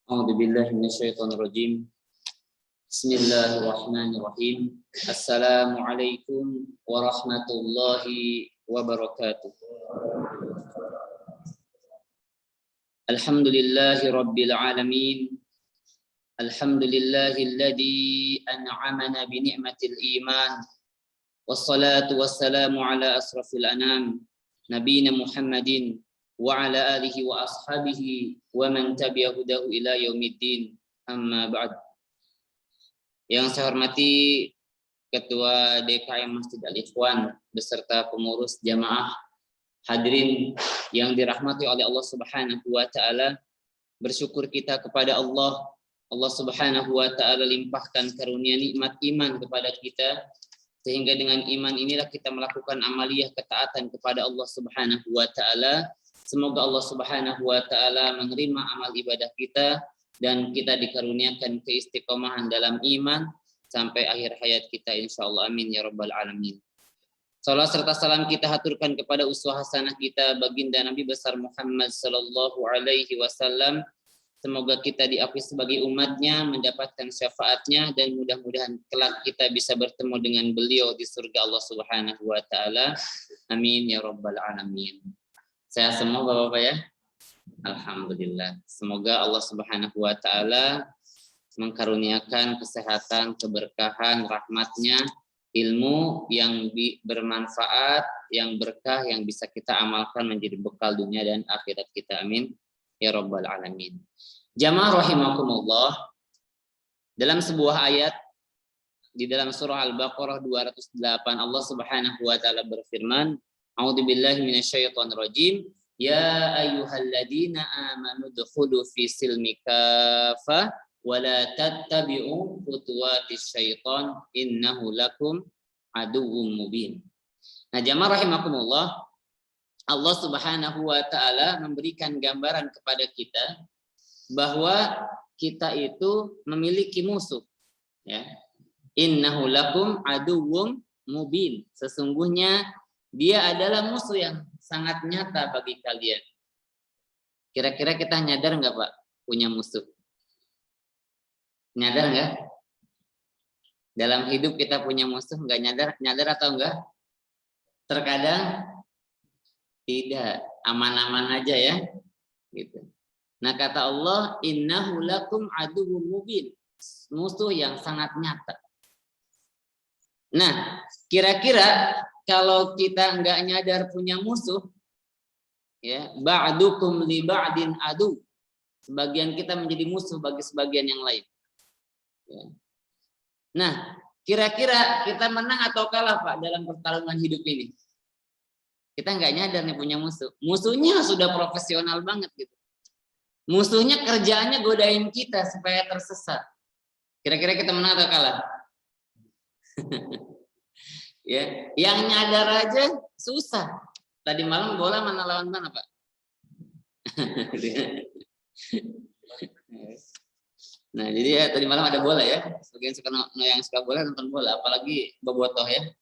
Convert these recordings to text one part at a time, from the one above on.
A'udzubillahi minasyaitonirrajim. Bismillahirrahmanirrahim. Assalamualaikum warahmatullahi wabarakatuh. Alhamdulillahi rabbil alamin. Alhamdulillahilladzi an'amana bi ni'matil iman. Wassalatu wassalamu ala asrafil anam, nabiyina Muhammadin wa ala alihi wa ashabihi wa man tabi'a hudahu ila yaumiddin. Amma ba'd. Yang saya hormati Ketua DKM Masjid Al-Ikhwan beserta pengurus jamaah, hadirin yang dirahmati oleh Allah Subhanahu wa taala, bersyukur kita kepada Allah Subhanahu wa taala limpahkan karunia nikmat iman kepada kita, sehingga dengan iman inilah kita melakukan amaliyah ketaatan kepada Allah Subhanahu wa taala. Semoga Allah Subhanahu wa taala menerima amal ibadah kita dan kita dikaruniakan keistiqomahan dalam iman sampai akhir hayat kita insyaallah, amin ya rabbal alamin. Salawat serta salam kita haturkan kepada uswah hasanah kita baginda Nabi besar Muhammad sallallahu alaihi wasallam. Semoga kita diakui sebagai umatnya, mendapatkan syafaatnya, dan mudah-mudahan kelak kita bisa bertemu dengan beliau di surga Allah Subhanahu wa taala. Amin ya rabbal alamin. Sehat semua Bapak-bapak ya? Alhamdulillah. Semoga Allah Subhanahu wa taala mengkaruniakan kesehatan, keberkahan, rahmatnya, ilmu yang bermanfaat, yang berkah, yang bisa kita amalkan menjadi bekal dunia dan akhirat kita. Amin ya rabbal alamin. Jamaah rahimakumullah, dalam sebuah ayat di dalam surah Al-Baqarah 208 Allah Subhanahu wa taala berfirman, A'udzubillahi minasyaitonirrajim. Ya ayyuhalladzina amanu dkhulu fi silmi kafah wa la tattabi'u khutuwatis syaiton innahu lakum aduwwum mubin. Nah, jamaah rahimakumullah, Allah Subhanahu wa taala memberikan gambaran kepada kita bahwa kita itu memiliki musuh, ya. Innahu lakum aduwwum mubin. Sesungguhnya dia adalah musuh yang sangat nyata bagi kalian. Kira-kira kita nyadar nggak Pak punya musuh? Nyadar nggak? Dalam hidup kita punya musuh, nggak nyadar atau enggak? Terkadang tidak, aman-aman aja ya. Gitu. Nah kata Allah, innahu lakum aduwwum mubin. Musuh yang sangat nyata. Nah, kira-kira kalau kita nggak nyadar punya musuh, ya, ba'dukum li ba'din adu. Sebagian kita menjadi musuh bagi sebagian yang lain. Ya. Nah, kira-kira kita menang atau kalah Pak dalam pertarungan hidup ini? Kita nggak nyadar nih punya musuh. Musuhnya sudah profesional banget gitu. Musuhnya kerjaannya godain kita supaya tersesat. Kira-kira kita menang atau kalah? Ya, yang nyadar aja susah. Tadi malam bola mana lawan mana Pak? Nah, jadi ya tadi malam ada bola ya. Sebagian yang suka bola nonton bola, apalagi bobotoh ya.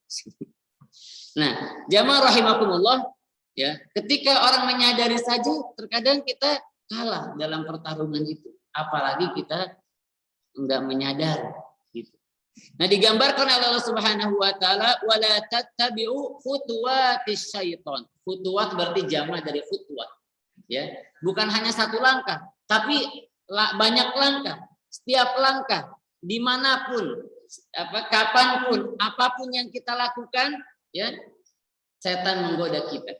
Nah, jamaah rahimakumullah, ya, ketika orang menyadari saja terkadang kita kalah dalam pertarungan itu, apalagi kita enggak menyadari gitu. Nah, digambarkan oleh Allah Subhanahu wa taala, wala tattabi'u khutuwatis syaiton. Khutuwat berarti jamak dari khutwah. Ya, bukan hanya satu langkah, tapi banyak langkah. Setiap langkah, dimanapun, kapanpun, apapun yang kita lakukan, ya, setan menggoda kita.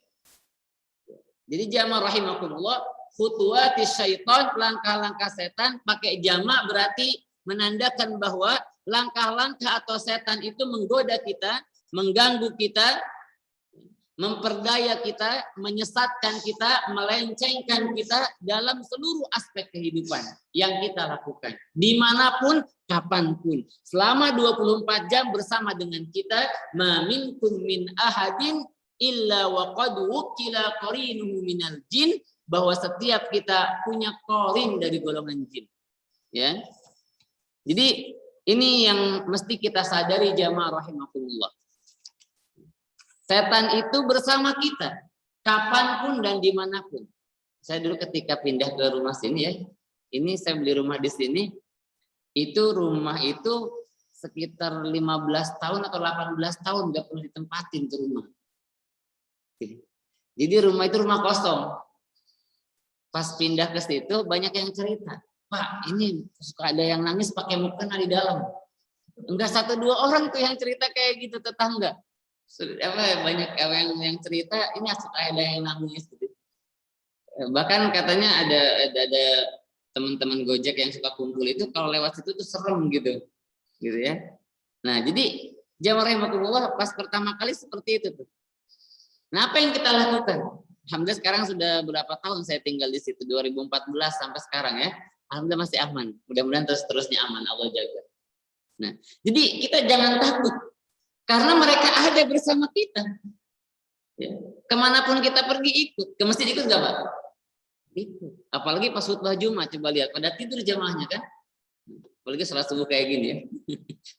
Jadi jamaah rahimakumullah, khutuwatis syaiton, langkah-langkah setan, pakai jamak berarti menandakan bahwa langkah-langkah atau setan itu menggoda kita, mengganggu kita, memperdaya kita, menyesatkan kita, melencengkan kita dalam seluruh aspek kehidupan yang kita lakukan. Dimanapun, kapanpun. Selama 24 jam bersama dengan kita, ma minkum min ahadin illa wa qad wukila qarinuhu minal jin, bahwa setiap kita punya qarin dari golongan jin. Ya. Jadi ini yang mesti kita sadari jamaah rahimakumullah. Setan itu bersama kita, kapanpun dan dimanapun. Saya dulu ketika pindah ke rumah sini ya, ini saya beli rumah di sini, itu rumah itu sekitar 15 tahun atau 18 tahun nggak pernah ditempatin ke rumah. Jadi rumah itu rumah kosong. Pas pindah ke situ banyak yang cerita, Pak, ini suka ada yang nangis pakai mukena di dalam. Enggak 1-2 orang tuh yang cerita kayak gitu, tetangga. Banyak yang cerita ini suka ada yang nangis gitu. Bahkan katanya ada teman-teman Gojek yang suka kumpul itu kalau lewat situ tuh serem gitu ya. Nah jadi jamaah rahimakumullah pas pertama kali seperti itu tuh. Nah apa yang kita lakukan? Alhamdulillah sekarang sudah berapa tahun saya tinggal di situ, 2014 sampai sekarang ya. Alhamdulillah masih aman. Mudah-mudahan terus-terusnya aman, Allah jaga. Nah jadi kita jangan takut. Karena mereka ada bersama kita. Ya. Kemanapun kita pergi ikut. Ke masjid ikut gak Pak? Ikut. Apalagi pas khutbah Jumat, coba lihat. Pada tidur jamaahnya kan. Apalagi sholat subuh kayak gini ya.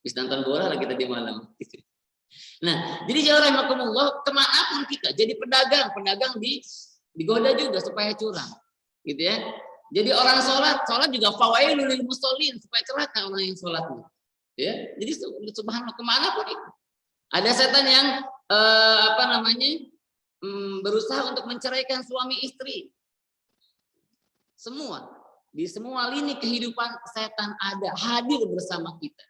Bisa nonton bola lagi tadi malam. Nah, jadi jamaah rahimakumullah, kemanapun kita. Jadi pedagang digoda juga supaya curang. Gitu ya. Jadi orang sholat juga fawailul lil musallin, supaya celaka orang yang sholat. Ya. Jadi subhanallah kemanapun itu. Ada setan yang berusaha untuk menceraikan suami istri. Di semua lini kehidupan setan ada, hadir bersama kita.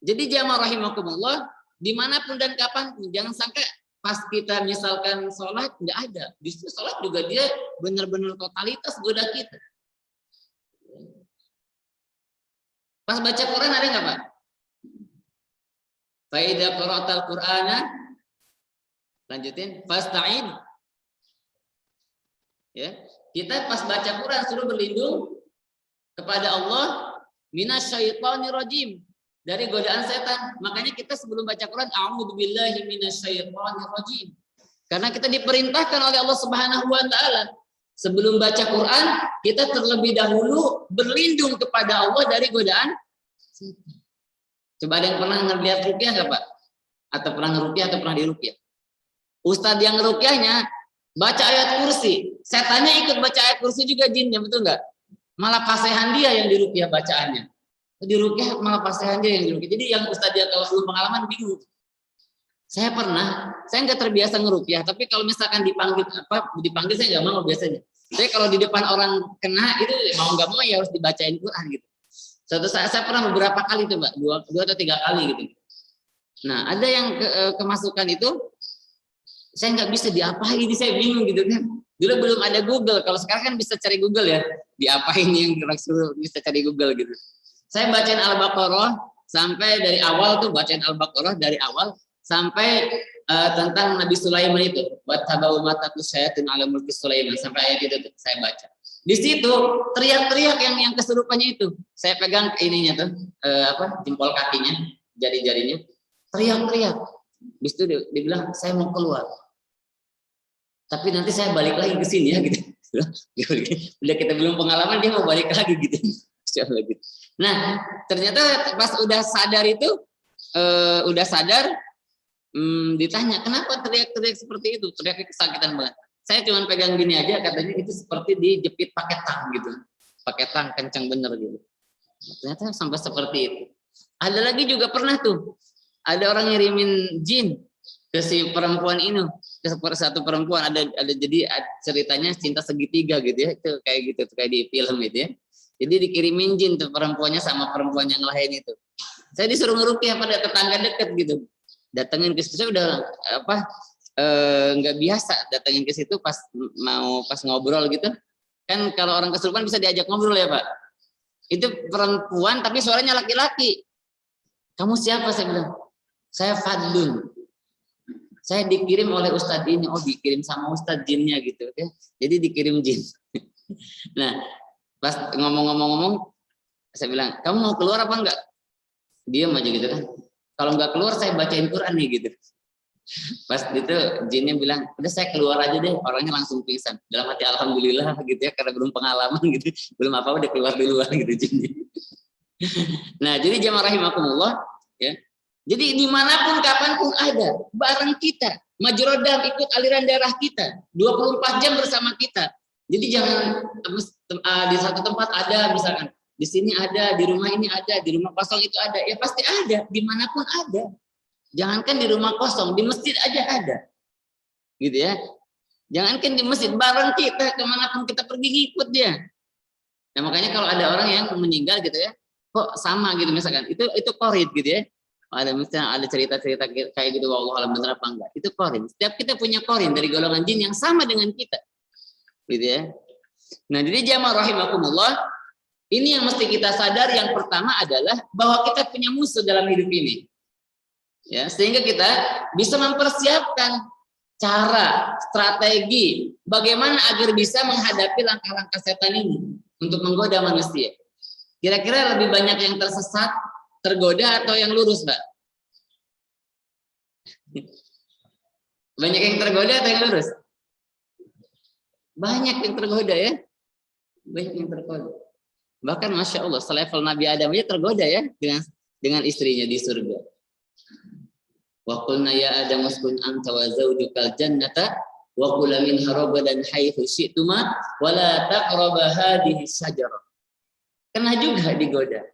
Jadi jamaah rahimakumullah, dimanapun dan kapanpun, jangan sampai pas kita misalkan sholat nggak ada. Justru sholat juga dia benar-benar totalitas goda kita. Pas baca Quran ada nggak Pak? Faida qara'atal Qur'ana, lanjutin, fasta'in. Ya, kita pas baca Quran suruh berlindung kepada Allah minasyaitonir rajim, dari godaan setan. Makanya kita sebelum baca Quran a'udzubillahi minasyaitonir rajim. Karena kita diperintahkan oleh Allah Subhanahu wa taala sebelum baca Quran kita terlebih dahulu berlindung kepada Allah dari godaan setan. Coba ada yang pernah ngeliat ruqyah nggak Pak? Atau pernah ngeruqyah atau pernah diruqyah? Ustadz yang ngeruqyahnya baca ayat kursi, setannya ikut baca ayat kursi juga jinnya, betul nggak? Malah pasehan dia yang diruqyah bacaannya. Diruqyah malah pasehan dia yang diruqyah. Jadi yang ustadz dia kalau belum pengalaman bingung. Saya nggak terbiasa ngeruqyah, tapi kalau misalkan dipanggil saya nggak mau biasanya. Saya kalau di depan orang kena itu mau nggak mau ya harus dibacain Quran gitu. Suatu saat saya pernah beberapa kali itu Mbak, 2 atau 3 kali gitu. Nah ada yang kemasukan itu, saya nggak bisa diapain, ini saya bingung gitu kan. Dulu belum ada Google, kalau sekarang kan bisa cari Google ya, diapain yang bisa cari Google gitu. Saya bacain Al-Baqarah sampai dari awal tuh, bacain Al-Baqarah dari awal sampai tentang Nabi Sulaiman itu, wattabau matatus syaitin ala mulki Sulaiman, sampai ayat itu saya baca. Di situ teriak-teriak yang kesurupannya itu. Saya pegang ininya tuh, jempol kakinya, jari-jarinya. Teriak-teriak. Di situ dia bilang, saya mau keluar. Tapi nanti saya balik lagi ke sini ya gitu. Udah kita belum pengalaman dia mau balik lagi gitu. Nah, ternyata pas udah sadar itu, ditanya, kenapa teriak-teriak seperti itu? Teriaknya kesakitan banget. Saya cuma pegang gini aja, katanya itu seperti dijepit pakai tang gitu. Pakai tang kencang bener gitu. Ternyata sampai seperti itu. Ada lagi juga pernah tuh, ada orang ngirimin jin ke si perempuan ini, ke satu perempuan, ada jadi ceritanya cinta segitiga gitu ya, itu kayak gitu, kayak di film itu ya. Jadi dikirimin jin tuh perempuannya sama perempuan yang lain itu. Saya disuruh ngeruqyah pada tetangga deket gitu. Datengin ke situ, saya udah nggak biasa datengin ke situ pas ngobrol gitu kan. Kalau orang kesurupan bisa diajak ngobrol ya Pak. Itu perempuan tapi suaranya laki-laki. Kamu siapa? Saya bilang, saya Fadlun. Saya dikirim oleh ustadz ini, oh dikirim sama ustadz jinnya gitu ya. Jadi dikirim jin. Nah, pas ngomong-ngomong, saya bilang, kamu mau keluar apa enggak? Diam aja gitu kan. Kalau enggak keluar saya bacain Quran nih gitu. Pas itu jinnya bilang, udah saya keluar aja deh, orangnya langsung pingsan. Dalam hati alhamdulillah gitu ya, karena belum pengalaman gitu, belum apa udah keluar duluan gitu jinnya. Nah, jadi jamaah rahimakumullah ya. Jadi dimanapun kapanpun ada bareng kita, majrodam ikut aliran darah kita, 24 jam bersama kita. Jadi jangan di satu tempat ada misalkan, di sini ada, di rumah ini ada, di rumah kosong itu ada, ya pasti ada, dimanapun ada. Jangankan di rumah kosong, di masjid aja ada, gitu ya. Jangankan di masjid, bareng kita kemanapun kita pergi ngikut dia. Nah makanya kalau ada orang yang meninggal gitu ya, kok sama gitu misalkan, itu korid gitu ya. Ada misalnya ada cerita-cerita kayak gitu, wallahu alam benar apa enggak, itu korin. Setiap kita punya korin dari golongan jin yang sama dengan kita, gitu ya. Nah jadi jamaah rahimakumullah, ini yang mesti kita sadar. Yang pertama adalah bahwa kita punya musuh dalam hidup ini, ya, sehingga kita bisa mempersiapkan cara, strategi bagaimana agar bisa menghadapi langkah-langkah setan ini untuk menggoda manusia. Kira-kira lebih banyak yang tersesat, tergoda, atau yang lurus, Mbak? Banyak yang tergoda atau yang lurus? Banyak yang tergoda ya. Banyak yang tergoda. Bahkan Masya Allah, selevel Nabi Adam aja tergoda ya dengan istrinya di surga. Wa qulna ya Adam uskun anta wa zawjukal jannata wa kula minha ragadan haitsu syi'tuma wa la taqrabu hadhihi syajarah. Kena juga digoda.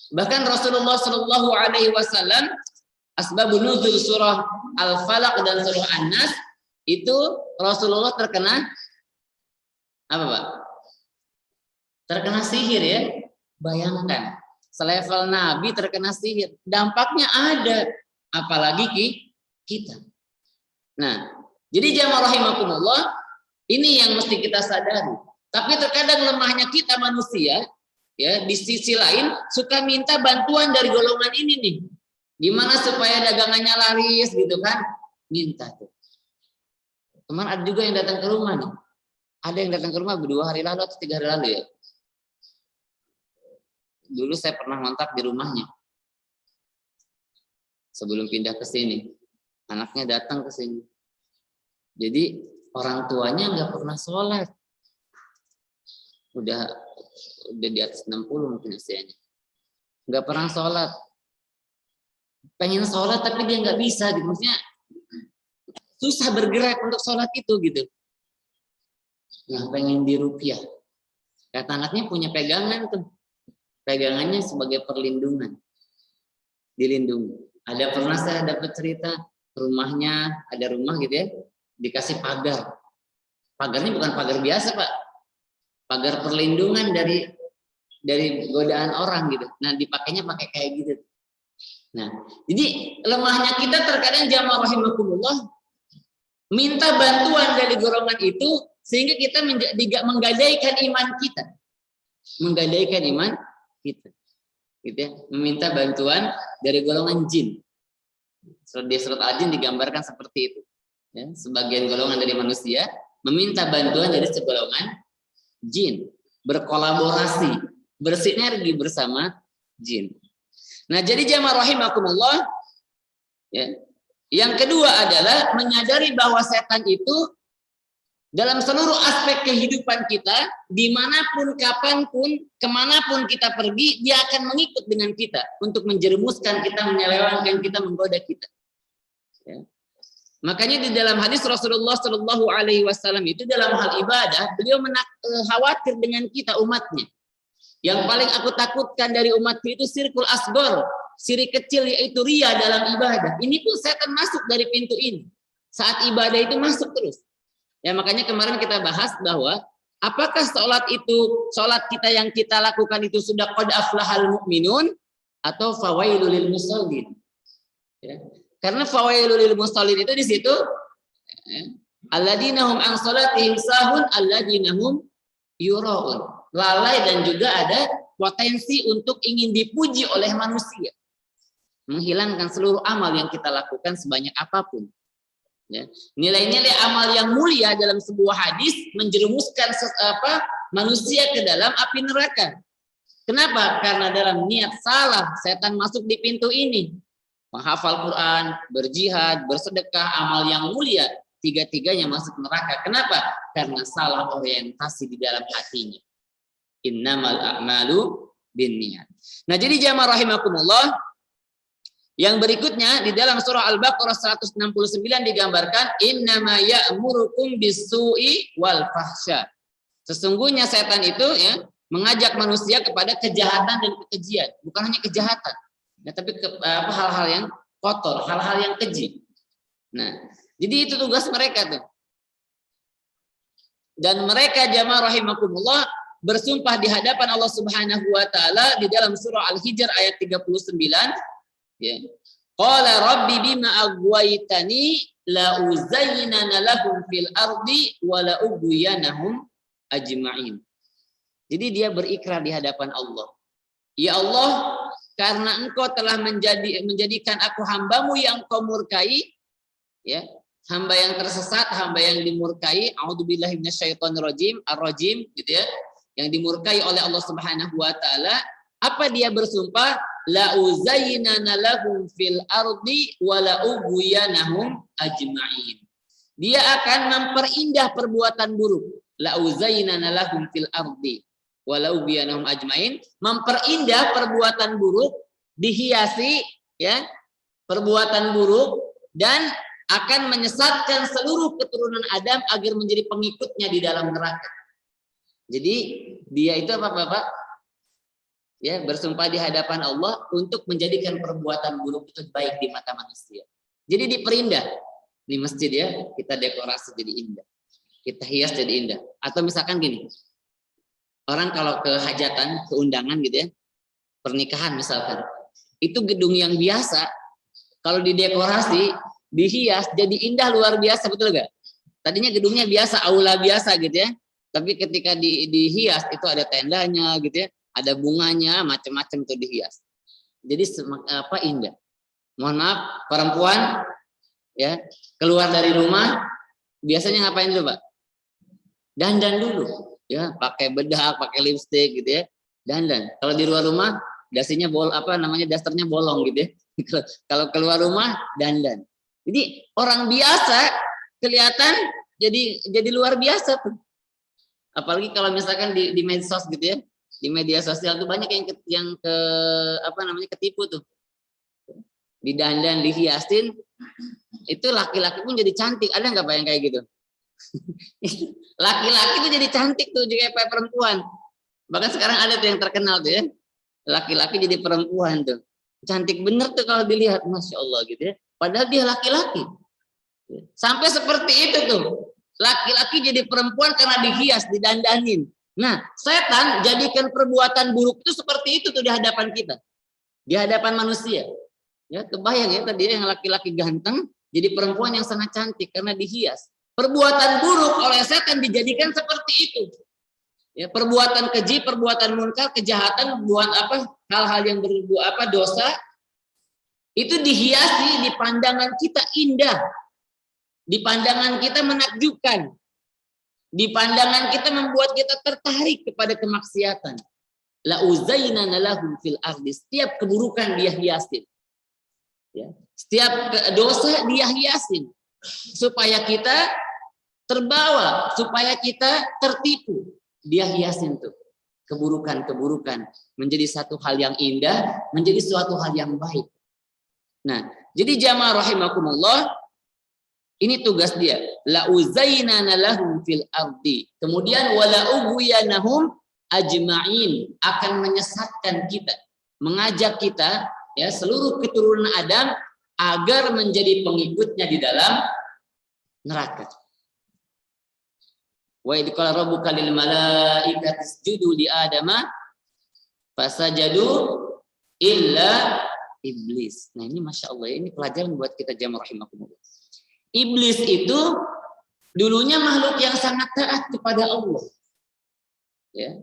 Bahkan Rasulullah Shallallahu Alaihi Wasallam, asbabun nuzul surah Al-Falaq dan surah An-Nas itu Rasulullah terkena apa, Pak? Terkena sihir ya. Bayangkan, selevel Nabi terkena sihir, dampaknya ada, apalagi kita. Nah, jadi jamaah rahimakumullah, ini yang mesti kita sadari. Tapi terkadang lemahnya kita manusia, ya, di sisi lain suka minta bantuan dari golongan ini nih. Gimana supaya dagangannya laris gitu kan? Minta tuh. Kemarin ada juga yang datang ke rumah nih. Ada yang datang ke rumah 2 hari lalu atau 3 hari lalu ya. Dulu saya pernah ngontak di rumahnya. Sebelum pindah ke sini. Anaknya datang ke sini. Jadi orang tuanya nggak pernah sholat. Udah di atas 60 mungkin usianya, nggak pernah sholat, pengen sholat tapi dia nggak bisa gitu, maksudnya susah bergerak untuk sholat itu gitu. Nah pengen diruqyah, kata anaknya punya pegangan tuh, pegangannya sebagai perlindungan, dilindungi. Ada pernah saya dapat cerita rumahnya, ada rumah gitu ya, dikasih pagar, pagarnya bukan pagar biasa Pak, pagar perlindungan dari godaan orang gitu. Nah, dipakainya pakai kayak gitu. Nah, jadi lemahnya kita terkadang jamaah rahimakumullah minta bantuan dari golongan itu sehingga kita menggadaikan iman kita. Menggadaikan iman kita. Gitu ya, meminta bantuan dari golongan jin. Di surat Al-Jin digambarkan seperti itu. Ya, sebagian golongan dari manusia meminta bantuan dari segolongan jin, berkolaborasi, bersinergi bersama jin. Nah, jadi jamaah rahimakumullah, ya. Yang kedua adalah menyadari bahwa setan itu dalam seluruh aspek kehidupan kita, dimanapun, kapanpun, kemanapun kita pergi, dia akan mengikut dengan kita untuk menjerumuskan kita, menyelewengkan kita, menggoda kita. Ya. Makanya di dalam hadis Rasulullah Shallallahu Alaihi Wasallam itu dalam hal ibadah, beliau khawatir dengan kita umatnya. Yang paling aku takutkan dari umatku itu sirkul asgor, syirik kecil, yaitu riya dalam ibadah. Ini pun setan masuk dari pintu ini. Saat ibadah itu masuk terus. Ya makanya kemarin kita bahas bahwa apakah sholat kita yang kita lakukan itu sudah qad aflahal mu'minun atau fawailul lil musallin. Ya. Karena fawailul lil musallin itu di situ alladzina hum an salatihim sahun alladzina hum yuraun. Lalai dan juga ada potensi untuk ingin dipuji oleh manusia. Menghilangkan seluruh amal yang kita lakukan sebanyak apapun. Ya. Nilai-nilai amal yang mulia dalam sebuah hadis menjerumuskan manusia ke dalam api neraka. Kenapa? Karena dalam niat salah setan masuk di pintu ini. Menghafal Quran, berjihad, bersedekah, amal yang mulia, tiga-tiganya masuk neraka. Kenapa? Karena salah orientasi di dalam hatinya. Innamal a'malu binniyat. Nah, jadi jamaah rahimakumullah, yang berikutnya di dalam surah Al-Baqarah 169 digambarkan innama ya'murukum bis-su'i wal fahsya. Sesungguhnya setan itu ya mengajak manusia kepada kejahatan dan kekejian, bukan hanya kejahatan, ya, tapi hal-hal yang kotor, hal-hal yang keji. Nah, jadi itu tugas mereka tuh. Dan mereka jamaah rahimakumullah bersumpah di hadapan Allah Subhanahu wa taala di dalam surah Al-Hijr ayat 39. Ya. Qala rabbi bima aghwaytani la uzayyinana lahum fil ardi wa la ughwiyanahum ajma'in. Jadi dia berikrar di hadapan Allah. Ya Allah, karena Engkau telah menjadikan aku hambamu yang Kau murkai, ya, hamba yang tersesat, hamba yang dimurkai, a'udzubillahi minasyaitonirrajim, ar-rajim, gitu ya, yang dimurkai oleh Allah Subhanahu wa taala. Apa dia bersumpah? La uzayyinana lahum fil ardi wa la ughwiyanahum ajma'in. Dia akan memperindah perbuatan buruk. La uzayyinana lahum fil ardi wa la ughwiyanahum ajma'in, memperindah perbuatan buruk, dihiasi ya, perbuatan buruk, dan akan menyesatkan seluruh keturunan Adam agar menjadi pengikutnya di dalam neraka. Jadi dia itu apa Bapak? Ya, bersumpah di hadapan Allah untuk menjadikan perbuatan buruk itu baik di mata manusia. Jadi diperindah di masjid ya, kita dekorasi jadi indah, kita hias jadi indah. Atau misalkan gini, orang kalau ke hajatan, ke undangan gitu ya, pernikahan misalkan, itu gedung yang biasa, kalau didekorasi, dihias jadi indah luar biasa, betul gak? Tadinya gedungnya biasa, aula biasa gitu ya, tapi ketika dihias itu ada tendanya gitu ya, ada bunganya, macam-macam tuh dihias. Jadi indah. Mohon maaf, perempuan ya keluar dari rumah biasanya ngapain dulu, Pak? Dandan dulu, ya, pakai bedak, pakai lipstik gitu ya, dandan. Kalau di luar rumah dasternya bolong gitu ya. Kalau keluar rumah dandan. Jadi orang biasa kelihatan jadi luar biasa tuh. Apalagi kalau misalkan di medsos gitu ya. Di media sosial tuh banyak yang ketipu tuh. Didandan, dihiasin, itu laki-laki pun jadi cantik. Ada nggak Pak yang kayak gitu? Laki-laki tuh jadi cantik tuh juga kayak perempuan. Bahkan sekarang ada tuh yang terkenal tuh ya. Laki-laki jadi perempuan tuh. Cantik bener tuh kalau dilihat, Masya Allah gitu ya. Padahal dia laki-laki. Sampai seperti itu tuh. Laki-laki jadi perempuan karena dihias, didandanin. Nah, setan jadikan perbuatan buruk itu seperti itu tuh di hadapan kita. Di hadapan manusia. Ya, kebayang ya tadi yang laki-laki ganteng jadi perempuan yang sangat cantik karena dihias. Perbuatan buruk oleh setan dijadikan seperti itu. Ya, perbuatan keji, perbuatan munkar, kejahatan, buat hal-hal yang dosa itu dihiasi di pandangan kita indah. Di pandangan kita menakjubkan. Di pandangan kita membuat kita tertarik kepada kemaksiatan. La uzayyinana lahum fil ardi. Setiap keburukan dia hiasin. Ya. Setiap dosa dia hiasin. Supaya kita terbawa, supaya kita tertipu. Dia hiasin tuh. Keburukan-keburukan menjadi satu hal yang indah, menjadi suatu hal yang baik. Nah, jadi jamaah rahimakumullah, ini tugas dia. La uzayyinana lahum fil ardi. Kemudian wala ughwiyanahum ajma'in, akan menyesatkan kita, mengajak kita ya seluruh keturunan Adam agar menjadi pengikutnya di dalam neraka. Wa idh qala rabbuka lil malaikati isjudu li adama fasajadu illa iblis. Nah, ini Masya Allah, ini pelajaran buat kita jamaah rahimakumullah. Iblis itu dulunya makhluk yang sangat taat kepada Allah. Ya.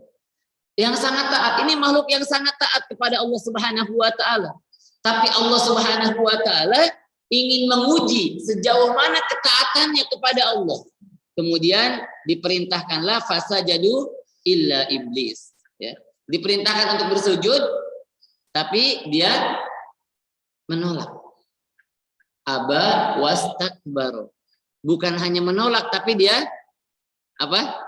Yang sangat taat, ini makhluk yang sangat taat kepada Allah Subhanahu wa taala. Tapi Allah Subhanahu wa taala ingin menguji sejauh mana ketaatannya kepada Allah. Kemudian diperintahkanlah fasajadu illa iblis. Ya. Diperintahkan untuk bersujud, tapi dia menolak. Aba wastakbaru. Bukan hanya menolak, tapi dia apa?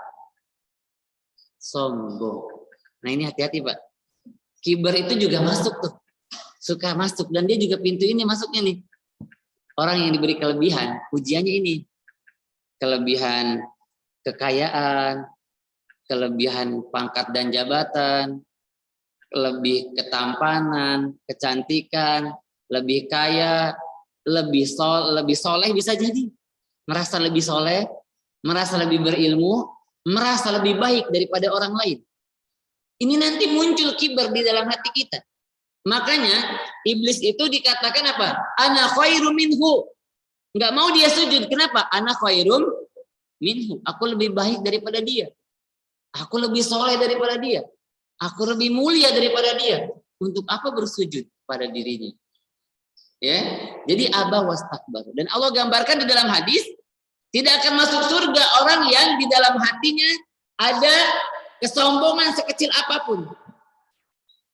Sombong. Nah ini hati-hati Pak. Kibar itu juga masuk tuh. Suka masuk. Dan dia juga pintu ini masuknya nih. Orang yang diberi kelebihan, ujiannya ini. Kelebihan kekayaan, kelebihan pangkat dan jabatan, lebih ketampanan, kecantikan, lebih kaya, lebih soleh bisa jadi. Merasa lebih soleh, merasa lebih berilmu, merasa lebih baik daripada orang lain. Ini nanti muncul kibar di dalam hati kita. Makanya iblis itu dikatakan apa? Ana khairum minhu. Enggak mau dia sujud. Kenapa? Ana khairum minhu. Aku lebih baik daripada dia. Aku lebih soleh daripada dia. Aku lebih mulia daripada dia. Untuk apa bersujud pada dirinya? Ya. Jadi aba wastakbar. Dan Allah gambarkan di dalam hadis, tidak akan masuk surga orang yang di dalam hatinya ada kesombongan sekecil apapun.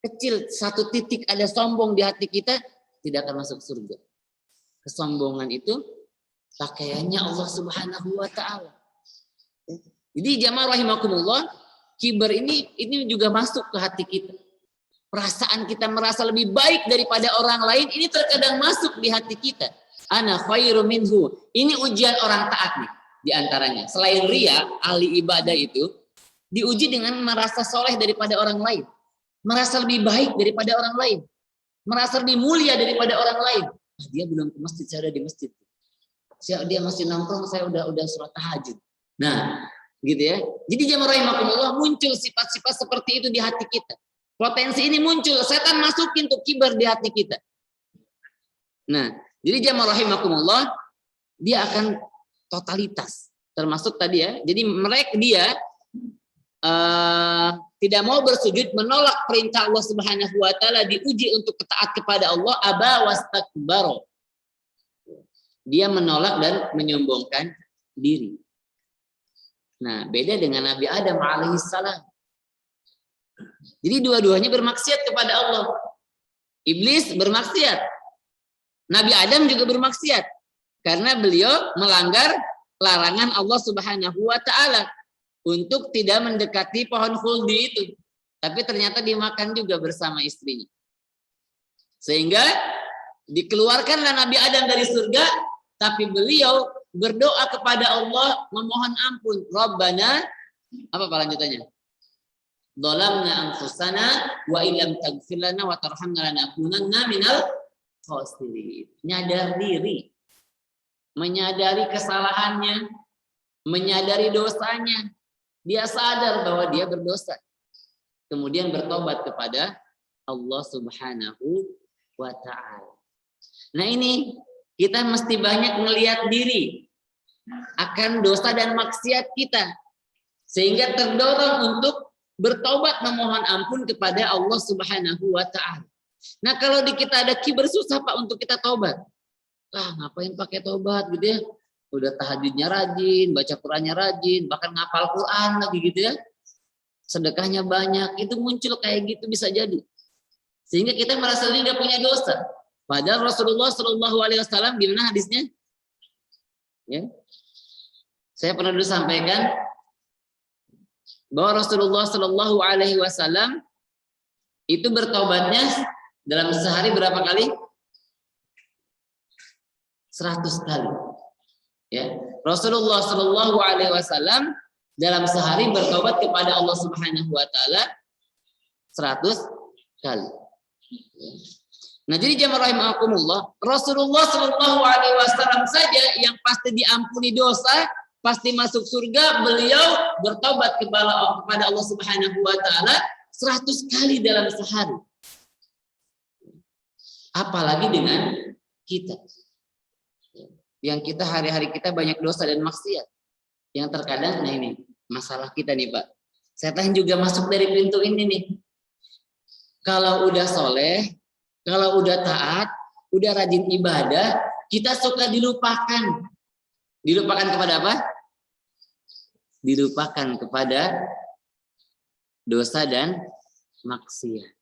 Kecil, satu titik ada sombong di hati kita, tidak akan masuk surga. Kesombongan itu pakaiannya Allah Subhanahu wa taala. Jadi jamaah rahimakumullah, kibar ini juga masuk ke hati kita. Perasaan kita merasa lebih baik daripada orang lain ini terkadang masuk di hati kita. Ana khairu minhu. Ini ujian orang taat nih di antaranya. Selain riya, ahli ibadah itu diuji dengan merasa soleh daripada orang lain. Merasa lebih baik daripada orang lain, merasa lebih mulia daripada orang lain. Dia belum ke masjid, saya udah di masjid. Dia masih nongkrong, saya udah sholat tahajud. Nah, gitu ya. Jadi jamaah rahimakumullah, muncul sifat-sifat seperti itu di hati kita. Potensi ini muncul, setan masukin tuh kibar di hati kita. Nah, jadi jamaah rahimakumullah, dia akan totalitas, termasuk tadi ya. Jadi dia tidak mau bersujud, menolak perintah Allah Subhanahu wa taala, diuji untuk taat kepada Allah, aba wastakbaro. Dia menolak dan menyombongkan diri. Nah, beda dengan Nabi Adam alaihissalam. Jadi dua-duanya bermaksiat kepada Allah. Iblis bermaksiat. Nabi Adam juga bermaksiat karena beliau melanggar larangan Allah Subhanahu wa taala untuk tidak mendekati pohon khuldi itu. Tapi ternyata dimakan juga bersama istrinya. Sehingga dikeluarkanlah Nabi Adam dari surga, tapi beliau berdoa kepada Allah memohon ampun. Rabbana, apa lanjutannya? Dhalamna anfusana wa illam taghfir lana wa tarhamna lanakunanna minal khasirin. Nyadar diri, menyadari kesalahannya, menyadari dosanya. Dia sadar bahwa dia berdosa. Kemudian bertobat kepada Allah Subhanahu wa ta'ala. Nah ini, kita mesti banyak melihat diri akan dosa dan maksiat kita. Sehingga terdorong untuk bertobat memohon ampun kepada Allah Subhanahu wa ta'ala. Nah kalau di kita ada kibar, susah Pak untuk kita tobat. Ngapain pakai tobat gitu ya. Udah tahajudnya rajin, baca Qurannya rajin, bahkan ngapal Quran lagi gitu ya. Sedekahnya banyak, itu muncul kayak gitu bisa jadi. Sehingga kita merasa ini nggak punya dosa. Padahal Rasulullah Shallallahu Alaihi Wasallam gimana hadisnya? Ya, saya pernah dulu sampaikan bahwa Rasulullah Shallallahu Alaihi Wasallam itu bertobatnya dalam sehari berapa kali? 100 kali. Ya, Rasulullah Shallallahu Alaihi Wasallam dalam sehari bertobat kepada Allah Subhanahu Wa Taala 100 kali. Nah, jadi jamaah rahimakumullah, Rasulullah Shallallahu Alaihi Wasallam saja yang pasti diampuni dosa, pasti masuk surga, beliau bertobat kepada Allah Subhanahu Wa Taala 100 kali dalam sehari. Apalagi dengan kita. Yang kita hari-hari kita banyak dosa dan maksiat. Yang terkadang, nah ini masalah kita nih Pak. Setan juga masuk dari pintu ini nih. Kalau udah soleh, kalau udah taat, udah rajin ibadah, kita suka dilupakan. Dilupakan kepada apa? Dilupakan kepada dosa dan maksiat.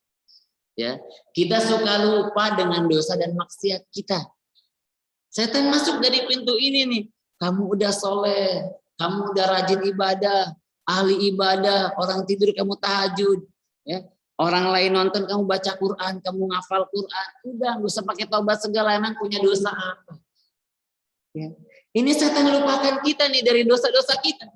Ya, kita suka lupa dengan dosa dan maksiat kita. Setan masuk dari pintu ini nih. Kamu udah soleh, kamu udah rajin ibadah, ahli ibadah, orang tidur kamu tahajud, ya. Orang lain nonton kamu baca Quran, kamu ngafal Quran, udah nggak usah pakai taubat segala, emang punya dosa apa? Ya. Ini setan lupakan kita nih dari dosa-dosa kita.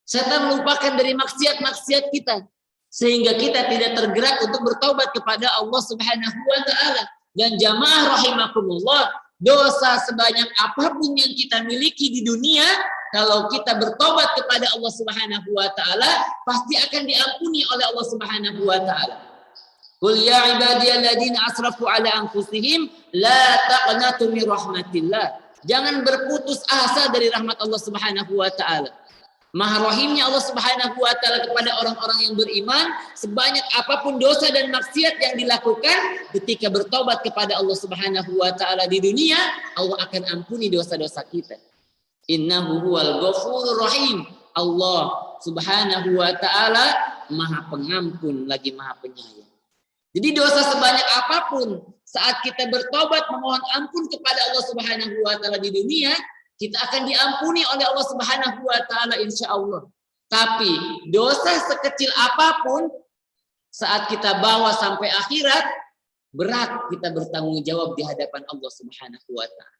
Setan lupakan dari maksiat-maksiat kita, sehingga kita tidak tergerak untuk bertaubat kepada Allah Subhanahu wa taala. Dan jamaah rahimakumullah, dosa sebanyak apapun yang kita miliki di dunia, kalau kita bertobat kepada Allah Subhanahu wa taala, pasti akan diampuni oleh Allah Subhanahu wa taala. Qul ya ibadiyalladzina asrafu ala anfusihim la taqnatu min rahmatillah. Jangan berputus asa dari rahmat Allah Subhanahu wa taala. Maha rahimnya Allah Subhanahu wa taala kepada orang-orang yang beriman, sebanyak apapun dosa dan maksiat yang dilakukan, ketika bertobat kepada Allah Subhanahu wa taala di dunia, Allah akan ampuni dosa-dosa kita. Innahu huwal ghafurur rahim. Allah Subhanahu wa taala Maha Pengampun lagi Maha Penyayang. Jadi dosa sebanyak apapun, saat kita bertobat memohon ampun kepada Allah Subhanahu wa taala di dunia, kita akan diampuni oleh Allah Subhanahu wa taala insyaallah. Tapi dosa sekecil apapun, saat kita bawa sampai akhirat, berat kita bertanggung jawab di hadapan Allah Subhanahu wa taala.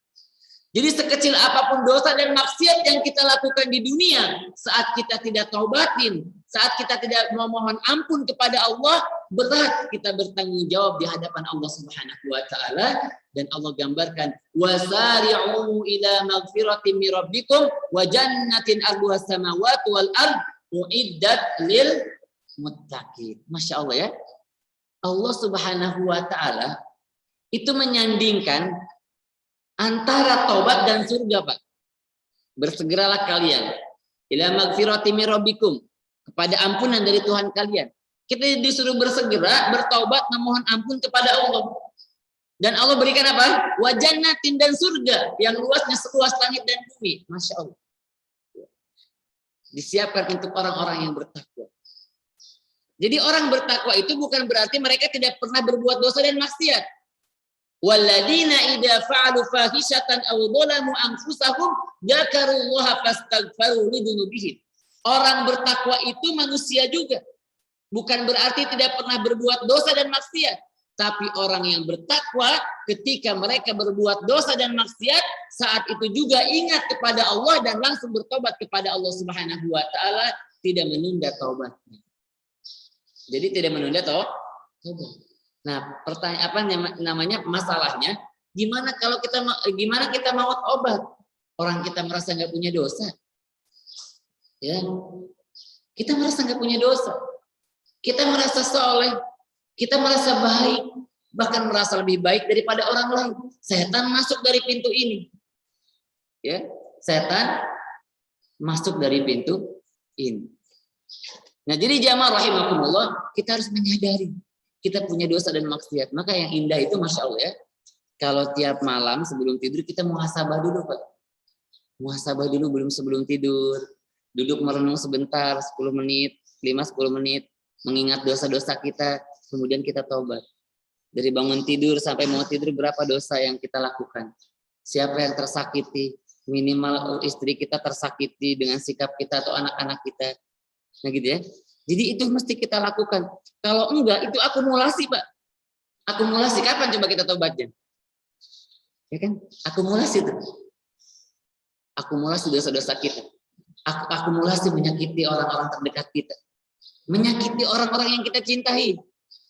Jadi sekecil apapun dosa dan maksiat yang kita lakukan di dunia, saat kita tidak taubatin, saat kita tidak memohon ampun kepada Allah, berat kita bertanggung jawab di hadapan Allah Subhanahu wa taala. Dan Allah gambarkan, wasari'u ila magfiratin min rabbikum wa jannatin arduha samawati wal ard uiddat lil muttaqin. Masya Allah ya. Allah Subhanahu wa taala itu menyandingkan antara taubat dan surga, Pak. Bersegeralah kalian ila magfiratin min rabbikum, kepada ampunan dari Tuhan kalian. Kita disuruh bersegera bertaubat memohon ampun kepada Allah. Dan Allah berikan apa? Wa jannatin, dan surga yang luasnya seluas langit dan bumi. Masya Allah. Disiapkan untuk orang-orang yang bertakwa. Jadi orang bertakwa itu bukan berarti mereka tidak pernah berbuat dosa dan maksiat. Walladzina idza fa'alu fahishatan aw dzalamu anfusahum dzakarullaha fastaghfaru lidzunubihim. Orang bertakwa itu manusia juga. Bukan berarti tidak pernah berbuat dosa dan maksiat. Tapi orang yang bertakwa ketika mereka berbuat dosa dan maksiat, saat itu juga ingat kepada Allah dan langsung bertobat kepada Allah Subhanahu wa taala, tidak menunda taubatnya. Jadi tidak menunda taubat. Nah, pertanyaan apa namanya masalahnya? Gimana kita mau obat? Orang kita merasa nggak punya dosa, ya. Kita merasa nggak punya dosa, kita merasa soleh, kita merasa baik, bahkan merasa lebih baik daripada orang lain. Setan masuk dari pintu ini, ya. Setan masuk dari pintu ini. Nah, jadi jamaah rahimakumullah, kita harus menyadari kita punya dosa dan maksiat. Maka yang indah itu Masya Allah ya, kalau tiap malam sebelum tidur kita muhasabah dulu, Pak. Muhasabah dulu sebelum tidur. Duduk merenung sebentar, 10 menit, 5-10 menit, mengingat dosa-dosa kita, kemudian kita taubat. Dari bangun tidur sampai mau tidur, berapa dosa yang kita lakukan? Siapa yang tersakiti? Minimal istri kita tersakiti dengan sikap kita atau anak-anak kita. Nah gitu ya. Jadi itu mesti kita lakukan. Kalau enggak, itu akumulasi, Pak. Akumulasi, kapan coba kita taubatnya? Ya kan? Akumulasi itu. Akumulasi dosa-dosa kita. Akumulasi menyakiti orang-orang terdekat kita. Menyakiti orang-orang yang kita cintai.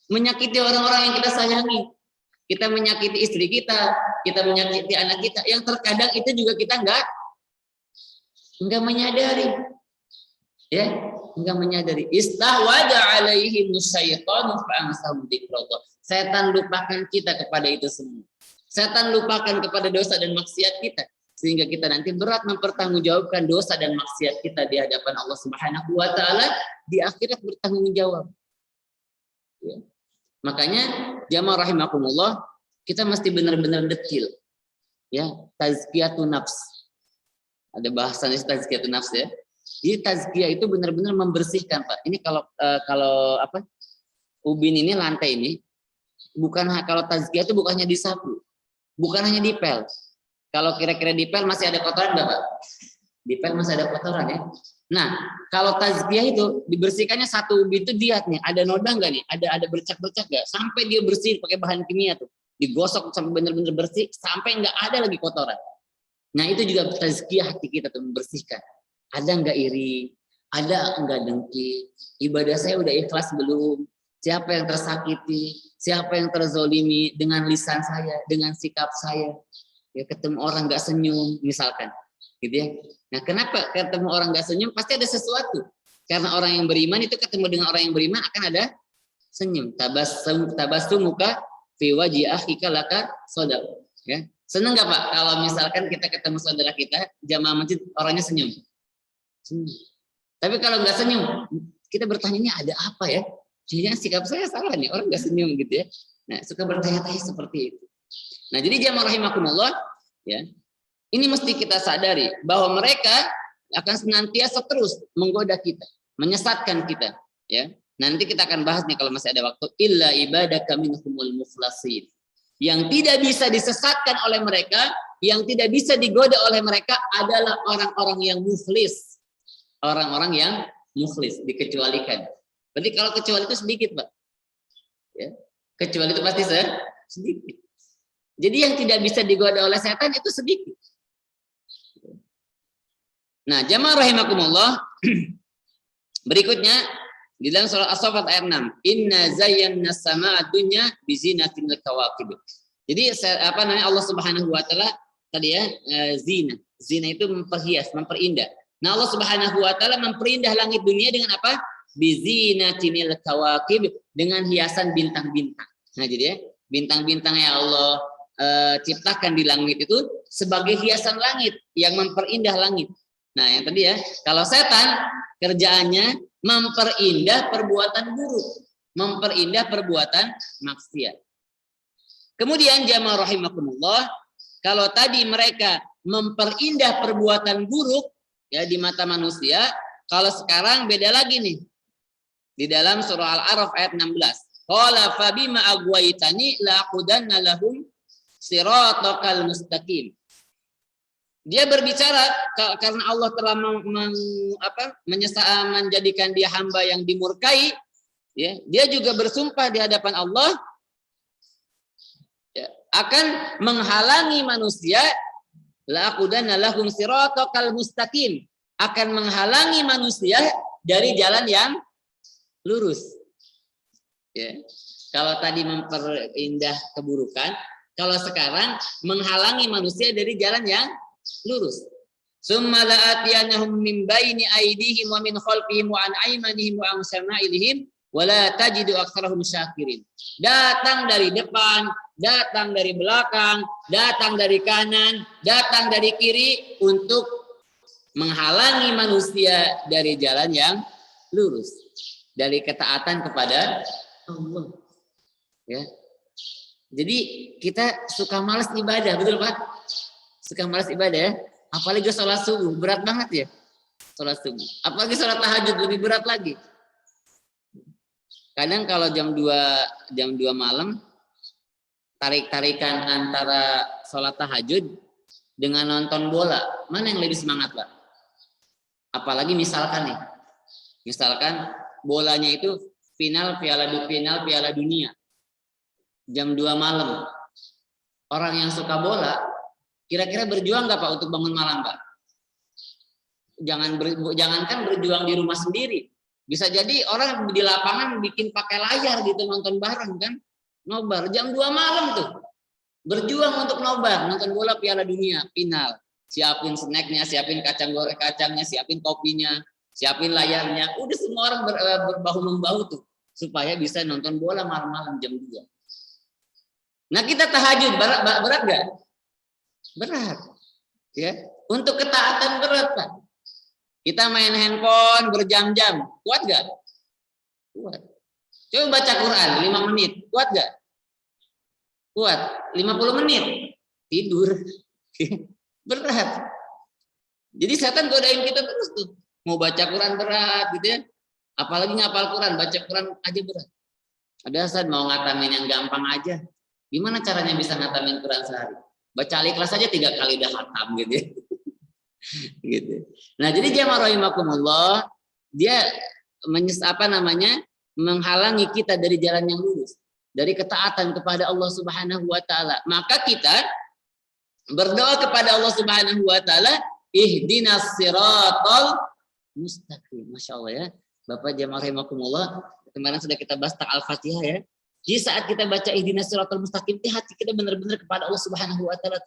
Menyakiti orang-orang yang kita sayangi. Kita menyakiti istri kita. Kita menyakiti anak kita. Yang terkadang itu juga kita enggak menyadari. Ya, enggak menyadari. Istahwada alaihim syaitanu fa'ansahum dzikrallah. Setan lupakan kita kepada itu semua. Setan lupakan kepada dosa dan maksiat kita, sehingga kita nanti berat mempertanggungjawabkan dosa dan maksiat kita di hadapan Allah Subhanahu wa taala, di akhirat bertanggung jawab. Ya. Makanya jamaah rahimakumullah, kita mesti benar-benar detil. Ya, tazkiyatun nafs. Ada bahasannya tazkiyatun nafs ya. Jadi tazkiyah itu benar-benar membersihkan, Pak. Ini kalau apa? Ubin ini lantai ini kalau tazkiyah itu bukannya disapu, bukan hanya dipel. Kalau kira-kira dipel masih ada kotoran enggak, Pak? Dipel masih ada kotoran ya. Nah, kalau tazkiyah itu dibersihkannya satu ubin itu lihat nih, ada noda enggak nih? Ada bercak-bercak enggak? Sampai dia bersih pakai bahan kimia tuh. Digosok sampai benar-benar bersih sampai enggak ada lagi kotoran. Nah, itu juga tazkiyah hati kita tuh, membersihkan. Ada enggak iri? Ada enggak dengki? Ibadah saya udah ikhlas belum? Siapa yang tersakiti? Siapa yang terzolimi dengan lisan saya, dengan sikap saya? Ya, ketemu orang enggak senyum misalkan, gitu ya. Nah, kenapa ketemu orang enggak senyum? Pasti ada sesuatu. Karena orang yang beriman itu ketemu dengan orang yang beriman akan ada senyum. Tabassum muka fi wajhi akhika laka shadaq. Ya. Seneng nggak Pak kalau misalkan kita ketemu saudara kita jamaah masjid orangnya senyum? Senyum. Tapi kalau nggak senyum, kita bertanya ada apa ya? Jadi sikap saya salah nih, orang nggak senyum gitu ya. Nah, suka bertanya-tanya seperti itu. Nah, jadi jamaah rahimakumullah, ya. Ini mesti kita sadari bahwa mereka akan senantiasa terus menggoda kita, menyesatkan kita, ya. Nanti kita akan bahas nih kalau masih ada waktu, illa ibadaka minhumul mukhlasin. Yang tidak bisa disesatkan oleh mereka, yang tidak bisa digoda oleh mereka adalah orang-orang yang muflis. Orang-orang yang muflis, dikecualikan. Berarti kalau kecuali itu sedikit, Pak. Ya. Kecuali itu pasti sedikit. Jadi yang tidak bisa digoda oleh setan itu sedikit. Nah, jamaah rahimakumullah, berikutnya di dalam surah As-Saffat ayat 6, inna zayyana as-samaa'a dunya bizinatil kawakib. Jadi Allah Subhanahu wa taala tadi ya, zina. Zina itu memperhias, memperindah. Nah, Allah Subhanahu wa taala memperindah langit dunia dengan apa? Bizinatil kawakib, dengan hiasan bintang-bintang. Nah, jadi ya, bintang-bintang yang Allah ciptakan di langit itu sebagai hiasan langit yang memperindah langit. Nah, yang tadi ya, kalau setan kerjaannya memperindah perbuatan buruk, memperindah perbuatan maksiat. Kemudian jamaah rahimakumullah, kalau tadi mereka memperindah perbuatan buruk ya di mata manusia, kalau sekarang beda lagi nih. Di dalam surah Al-A'raf ayat 16. Qala fabima aghwaytani laqudanna lahum siratal mustaqim. Dia berbicara karena Allah telah menjadikan dia hamba yang dimurkai, ya, dia juga bersumpah di hadapan Allah ya, akan menghalangi manusia laqudanna lahum siratal mustaqim, akan menghalangi manusia dari jalan yang lurus. Ya. Kalau tadi memperindah keburukan, kalau sekarang menghalangi manusia dari jalan yang lurus. Summa la'atiyanahum min baini aydihim wa min khalfihim wa an aymanihim wa an shama'ilihim wa la tajidu aktsarahum syakirin. Datang dari depan, datang dari belakang, datang dari kanan, datang dari kiri untuk menghalangi manusia dari jalan yang lurus, dari ketaatan kepada Allah. Ya. Jadi kita suka malas ibadah, betul Pak? Suka malas ibadah ya? Apalagi sholat subuh, berat banget ya sholat subuh. Apalagi sholat tahajud, lebih berat lagi. Kadang kalau jam 2 malam, tarik-tarikan antara sholat tahajud dengan nonton bola, mana yang lebih semangat Pak? Apalagi misalkan nih, misalkan bolanya itu final Piala Dunia jam 2 malam. Orang yang suka bola kira-kira berjuang nggak Pak untuk bangun malam Pak? Jangankan berjuang di rumah sendiri, bisa jadi orang di lapangan bikin pakai layar gitu nonton bareng kan, nobar jam 2 malam tuh berjuang untuk nobar nonton bola Piala Dunia final. Siapin snacknya, siapin kacangnya, siapin kopinya, siapin layarnya, udah semua orang berbahu membahu tuh supaya bisa nonton bola malam-malam jam 2. Nah, kita tahajud berat gak? Berat. Ya. Untuk ketaatan berat, Pak. Kita main handphone berjam-jam, kuat gak? Kuat. Coba baca Quran 5 menit, kuat gak? Kuat. 50 menit, tidur. Berat. Jadi setan godain kita terus tuh. Mau baca Quran berat gitu ya. Apalagi ngapal Quran, baca Quran aja berat. Ada saat mau ngatamin yang gampang aja. Gimana caranya bisa ngatamin Quran sehari? Baca Al-Ikhlas aja 3 kali udah khatam gitu ya. Gitu. Nah, jadi jamaah rahimakumullah, dia menghalangi kita dari jalan yang lurus, dari ketaatan kepada Allah Subhanahu wa taala. Maka kita berdoa kepada Allah Subhanahu wa taala, ihdinas siratal mustaqim. Masya Allah ya. Bapak jamaah rahimakumullah, kemarin sudah kita bahas tentang Al-Fatihah ya. Jadi saat kita baca ihdinas siratal mustaqim, hati kita benar-benar kepada Allah Subhanahu wa taala.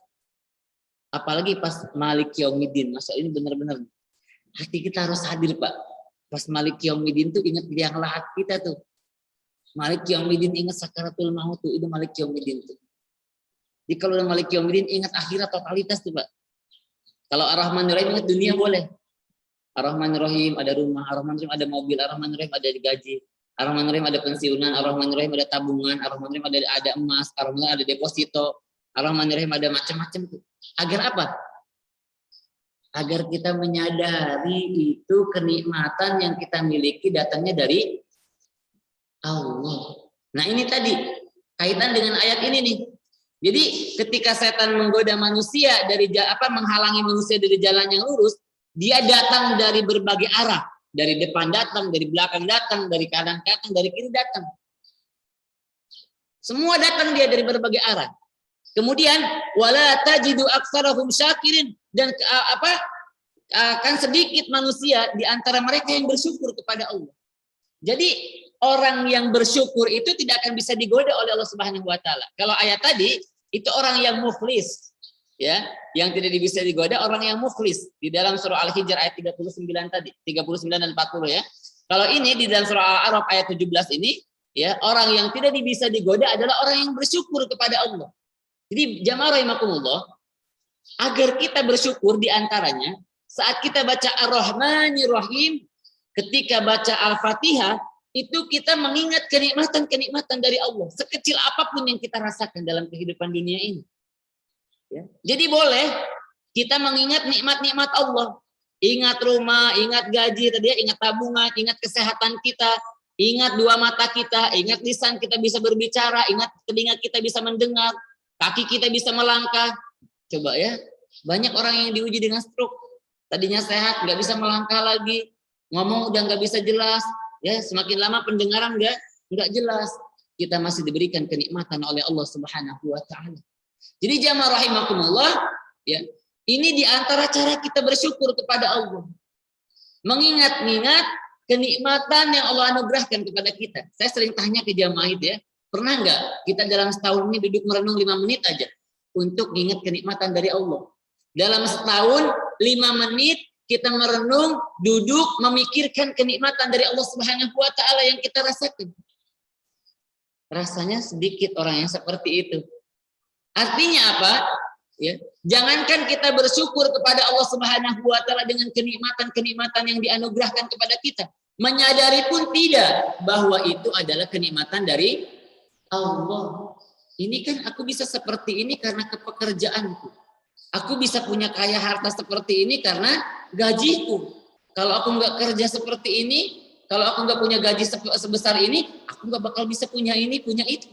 Apalagi pas Malik Yaumiddin, masa ini benar-benar hati kita harus hadir, Pak. Pas Malik Yaumiddin tuh ingat liang lahat kita tuh. Malik Yaumiddin ingat sakaratul maut tuh, itu Malik Yaumiddin tuh. Jadi kalau udah Malik Yaumiddin ingat akhirat totalitas tuh, Pak. Kalau Ar-Rahmanir Rahim ingat dunia boleh. Ar-Rahmanir Rahim ada rumah, Ar-Rahmanir Rahim ada mobil, Ar-Rahmanir Rahim ada gaji, Ar-Rahmanir Rahim ada pensiunan, Ar-Rahmanir Rahim ada tabungan, Ar-Rahmanir Rahim ada emas, Ar-Rahmanir Rahim ada deposito, Ar-Rahmanir Rahim ada macam-macam tuh. Agar apa? Agar kita menyadari itu kenikmatan yang kita miliki datangnya dari Allah. Nah, ini tadi kaitan dengan ayat ini nih. Jadi ketika setan menggoda manusia menghalangi manusia dari jalan yang lurus, dia datang dari berbagai arah, dari depan datang, dari belakang datang, dari kanan datang, dari kiri datang. Semua datang dia dari berbagai arah. Kemudian wala tajidu aktsarahum syakirin, dan akan sedikit manusia di antara mereka yang bersyukur kepada Allah. Jadi orang yang bersyukur itu tidak akan bisa digoda oleh Allah Subhanahu wa taala. Kalau ayat tadi itu orang yang muflis, ya, yang tidak bisa digoda orang yang muflis di dalam surah Al-Hijr ayat 39 tadi, 39 dan 40 ya. Kalau ini di dalam surah Al-A'raf ayat 17 ini, ya, orang yang tidak bisa digoda adalah orang yang bersyukur kepada Allah. Jadi jamaah rahimakumullah, agar kita bersyukur di antaranya saat kita baca Ar-Rahmanir Rahim, ketika baca Al-Fatihah, itu kita mengingat kenikmatan-kenikmatan dari Allah, sekecil apapun yang kita rasakan dalam kehidupan dunia ini. Ya. Jadi boleh kita mengingat nikmat-nikmat Allah. Ingat rumah, ingat gaji tadi ya, ingat tabungan, ingat kesehatan kita, ingat dua mata kita, ingat lisan kita bisa berbicara, ingat telinga kita bisa mendengar, kaki kita bisa melangkah. Coba ya, banyak orang yang diuji dengan stroke. Tadinya sehat, nggak bisa melangkah lagi, ngomong udah nggak bisa jelas. Ya, semakin lama pendengaran nggak jelas. Kita masih diberikan kenikmatan oleh Allah Subhanahu wa taala. Jadi jamaah rahimakumullah, ya, ini di antara cara kita bersyukur kepada Allah. Mengingat-ingat kenikmatan yang Allah anugerahkan kepada kita. Saya sering tanya ke jamaah itu ya, pernah nggak kita dalam setahun ini duduk merenung 5 menit aja untuk ingat kenikmatan dari Allah? Dalam setahun 5 menit kita merenung, duduk, memikirkan kenikmatan dari Allah Subhanahu wa taala yang kita rasakan. Rasanya sedikit orang yang seperti itu. Artinya apa? Ya, jangankan kita bersyukur kepada Allah Subhanahu wa taala dengan kenikmatan-kenikmatan yang dianugerahkan kepada kita, menyadari pun tidak bahwa itu adalah kenikmatan dari Allah. Ini kan aku bisa seperti ini karena kepekerjaanku. Aku bisa punya kaya harta seperti ini karena gajiku. Kalau aku nggak kerja seperti ini, kalau aku nggak punya gaji sebesar ini, aku nggak bakal bisa punya ini, punya itu.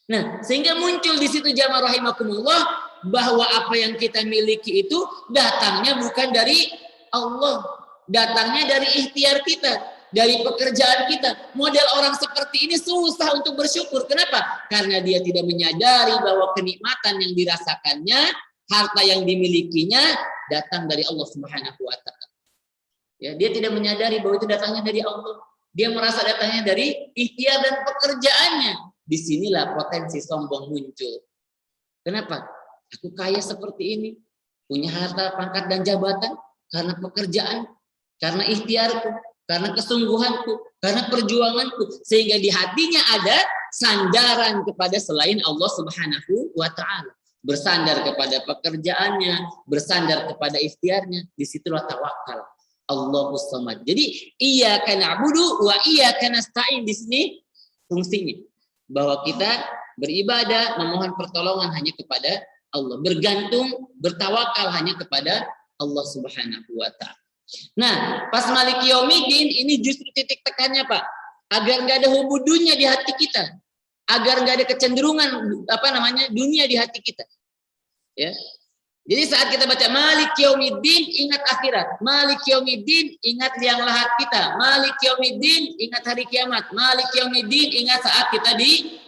Nah, sehingga muncul di situ jamaah rahimakumullah bahwa apa yang kita miliki itu datangnya bukan dari Allah, datangnya dari ikhtiar kita, dari pekerjaan kita. Model orang seperti ini susah untuk bersyukur. Kenapa? Karena dia tidak menyadari bahwa kenikmatan yang dirasakannya, harta yang dimilikinya datang dari Allah Subhanahu wa taala. Ya, dia tidak menyadari bahwa itu datangnya dari Allah. Dia merasa datangnya dari ikhtiar dan pekerjaannya. Disinilah potensi sombong muncul. Kenapa? Aku kaya seperti ini, punya harta, pangkat dan jabatan karena pekerjaan, karena ikhtiarku, karena kesungguhanku, karena perjuanganku, sehingga di hatinya ada sandaran kepada selain Allah Subhanahu wa taala. Bersandar kepada pekerjaannya, bersandar kepada ikhtiarnya, disitulah tawakal. Allahus Samad. Jadi iyyaka na'budu wa iyyaka nasta'in, di sini fungsinya bahwa kita beribadah memohon pertolongan hanya kepada Allah. Bergantung, bertawakal hanya kepada Allah Subhanahu wa Ta'ala. Nah, pas Maliki Yaumiddin ini justru titik tekannya, Pak, agar nggak ada hubudunya di hati kita, agar nggak ada kecenderungan dunia di hati kita. Ya. Jadi saat kita baca Maliki Yaumiddin, ingat akhirat. Maliki Yaumiddin, ingat liang lahat kita. Maliki Yaumiddin, ingat hari kiamat. Maliki Yaumiddin, ingat saat kita di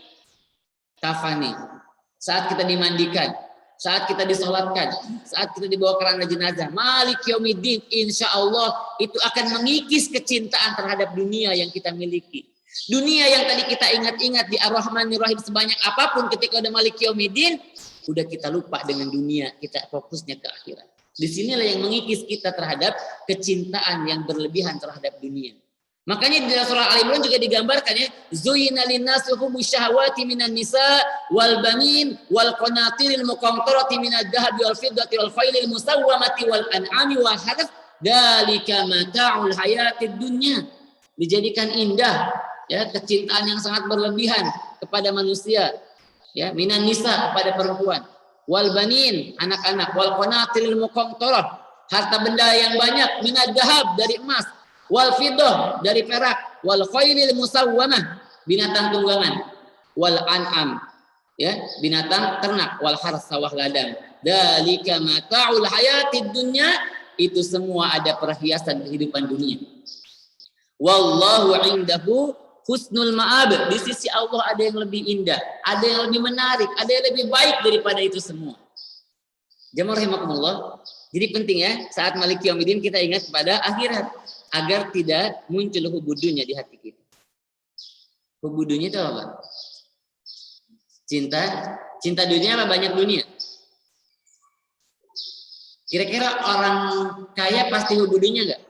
kafani, saat kita dimandikan, saat kita disolatkan, saat kita dibawa ke ranah jenazah. Maliki Yaumiddin, insya Allah itu akan mengikis kecintaan terhadap dunia yang kita miliki. Dunia yang tadi kita ingat-ingat di Ar-Rahmanir Rahim sebanyak apapun, ketika udah Maliki Yaumiddin, udah kita lupa dengan dunia, kita fokusnya ke akhirat. Disinilah yang mengikis kita terhadap kecintaan yang berlebihan terhadap dunia. Makanya di dalam surah Al-Imran juga digambarkan ya, zuyyina lin-nasi hubbu syahawati minan nisa wal banin wal qanatiril muqantarati minad dhahabi wal fiddati wal khailil musawwamati wal an'ami wal harth dzalika mata'ul hayatid dunya. Dijadikan indah ya, kecintaan yang sangat berlebihan kepada manusia. Ya, minan nisa kepada perempuan, wal banin anak-anak, wal qanatiril muqantarah harta benda yang banyak, minad dhahab dari emas, wal fiddah dari perak, wal khailil musawwamah binatang tunggangan, wal an'am ya binatang ternak, wal harth sawah ladang. Dzalika mata'ul hayatid dunya, itu semua ada perhiasan kehidupan dunia. Wallahu indahu husnul ma'ab, di sisi Allah ada yang lebih indah, ada yang lebih menarik, ada yang lebih baik daripada itu semua. Jamaah rahimakumullah. Jadi penting ya, saat Maliki Yaumiddin kita ingat kepada akhirat, agar tidak muncul hubudunya di hati kita. Hubudunya itu apa? Cinta dunia apa banyak dunia? Kira-kira orang kaya pasti hubudunya enggak?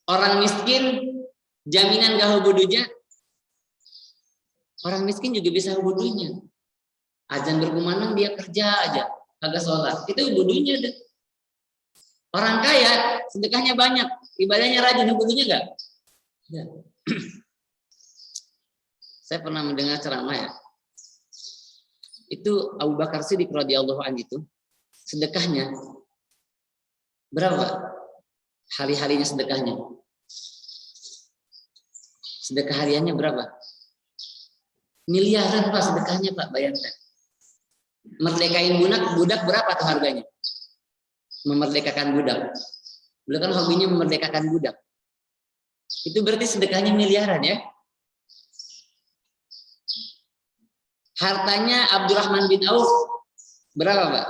Orang miskin jaminan gak hubudunya? Orang miskin juga bisa hubudunya. Azan berkumandang dia kerja aja, kagak sholat, itu hubudunya deh. Orang kaya sedekahnya banyak, ibadahnya rajin, hubudunya enggak? Ya. Saya pernah mendengar ceramah ya. Itu Abu Bakar Siddiq radhiyallahu anhu itu sedekahnya berapa? Hari-harinya sedekahnya. Sedekah hariannya berapa? Miliaran Pak sedekahnya Pak, bayangkan. Merdekain budak berapa tuh harganya? Memerdekakan budak. Beliau kan hobinya memerdekakan budak. Itu berarti sedekahnya miliaran ya. Hartanya Abdurrahman bin Auf berapa Pak?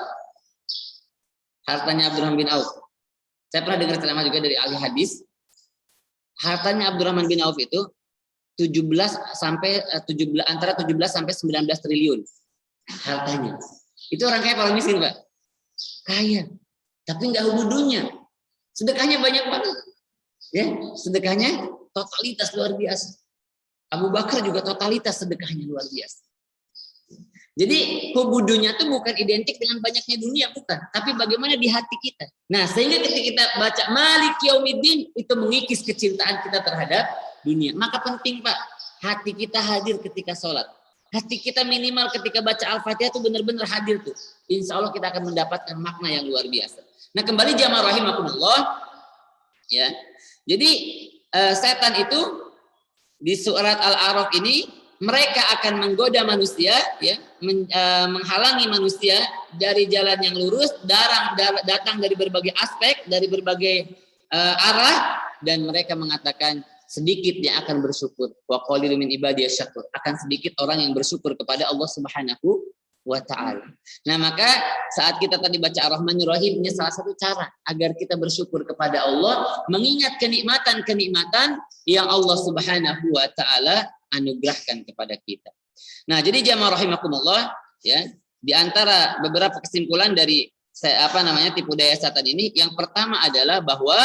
Hartanya Abdurrahman bin Auf. Saya pernah dengar ceramah juga dari ahli hadis. Hartanya Abdurrahman bin Auf itu 17 sampai 19 triliun hartanya. Itu orang kaya paling miskin, Pak. Kaya, tapi enggak hubudunya. Sedekahnya banyak banget. Ya, sedekahnya totalitas luar biasa. Abu Bakar juga totalitas sedekahnya luar biasa. Jadi hubudunya itu bukan identik dengan banyaknya dunia, bukan, tapi bagaimana di hati kita. Nah, sehingga ketika kita baca Maliki Yaumiddin itu mengikis kecintaan kita terhadap dunia. Maka penting Pak, hati kita hadir ketika sholat. Hati kita minimal ketika baca Al-Fatihah itu benar-benar hadir tuh. Insya Allah kita akan mendapatkan makna yang luar biasa. Nah kembali jamaah rahimakumullah, ya. Jadi setan itu di surat Al-A'raf ini mereka akan menggoda manusia, ya, menghalangi manusia dari jalan yang lurus, datang dari berbagai aspek, dari berbagai arah, dan mereka mengatakan sedikit yang akan bersyukur. Wa qalilun min ibadiyas syakur. Akan sedikit orang yang bersyukur kepada Allah Subhanahu wa ta'ala. Nah, maka saat kita tadi baca Ar-Rahmanir Rahim, ini salah satu cara agar kita bersyukur kepada Allah, mengingat kenikmatan-kenikmatan yang Allah Subhanahu wa ta'ala anugerahkan kepada kita. Nah, jadi jamaah rahimakumullah, ya, di antara beberapa kesimpulan dari tipu daya setan ini, yang pertama adalah bahwa